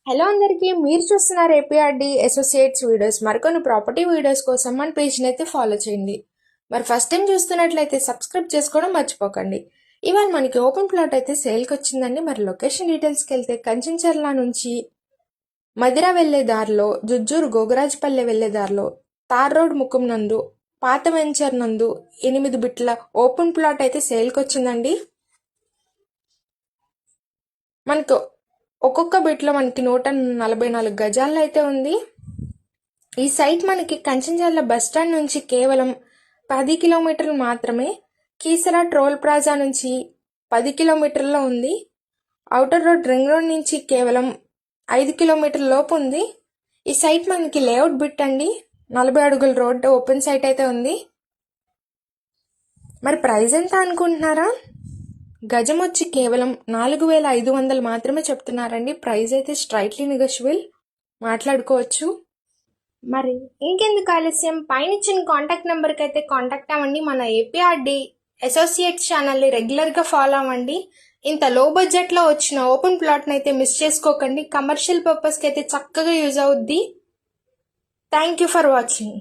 Hello అందరికీ, మీరు చూస్తున్నారు ఏపీఆర్డి అసోసియేట్స్ వీడియోస్. మరికొన్ని ప్రాపర్టీ వీడియోస్ కోసం మన పేజ్ని అయితే ఫాలో చేయండి. మరి ఫస్ట్ టైం చూస్తున్నట్లయితే సబ్స్క్రైబ్ చేసుకోవడం మర్చిపోకండి. ఇవాళ మనకి ఓపెన్ ప్లాట్ అయితే సేల్కి వచ్చిందండి. మరి లొకేషన్ డీటెయిల్స్కి వెళ్తే కంచెంచర్ల నుంచి మదిర వెళ్లే దారిలో, జుజ్జూరు గోగరాజపల్లె వెళ్లే దారిలో, తార్ రోడ్ ముఖం నందు, పాత వెంచర్ నందు 8 బిట్ల ఓపెన్ ప్లాట్ అయితే సేల్కి వచ్చిందండి. మనకు ఒక్కొక్క బిట్లో మనకి 144 గజాల్లో అయితే ఉంది. ఈ సైట్ మనకి కంచెంజర్ల బస్టాండ్ నుంచి కేవలం 10 కిలోమీటర్లు మాత్రమే, కీసరా టోల్ ప్లాజా నుంచి 10 కిలోమీటర్లో ఉంది. ఔటర్ రోడ్ రింగ్ రోడ్ నుంచి కేవలం 5 కిలోమీటర్ల లోపు ఉంది. ఈ సైట్ మనకి లేఅవుట్ బిట్ అండి. 40 అడుగుల రోడ్ ఓపెన్ సైట్ అయితే ఉంది. మరి ప్రైస్ ఎంత అనుకుంటున్నారా? గజం వచ్చి కేవలం 4,500 మాత్రమే చెప్తున్నారండి. ప్రైస్ అయితే స్ట్రైట్లీ నెగోషియబుల్, మాట్లాడుకోవచ్చు. మరి ఇంకెందుకు ఆలస్యం, పైన ఇచ్చిన కాంటాక్ట్ నెంబర్కి అయితే కాంటాక్ట్ అవ్వండి. మన ఏపీఆర్డి అసోసియేట్స్ ఛానల్ని రెగ్యులర్గా ఫాలో అవ్వండి. ఇంత లో బడ్జెట్లో వచ్చిన ఓపెన్ ప్లాట్ని అయితే మిస్ చేసుకోకండి. కమర్షియల్ పర్పస్కి అయితే చక్కగా యూజ్ అవుద్ది. Thank you for watching.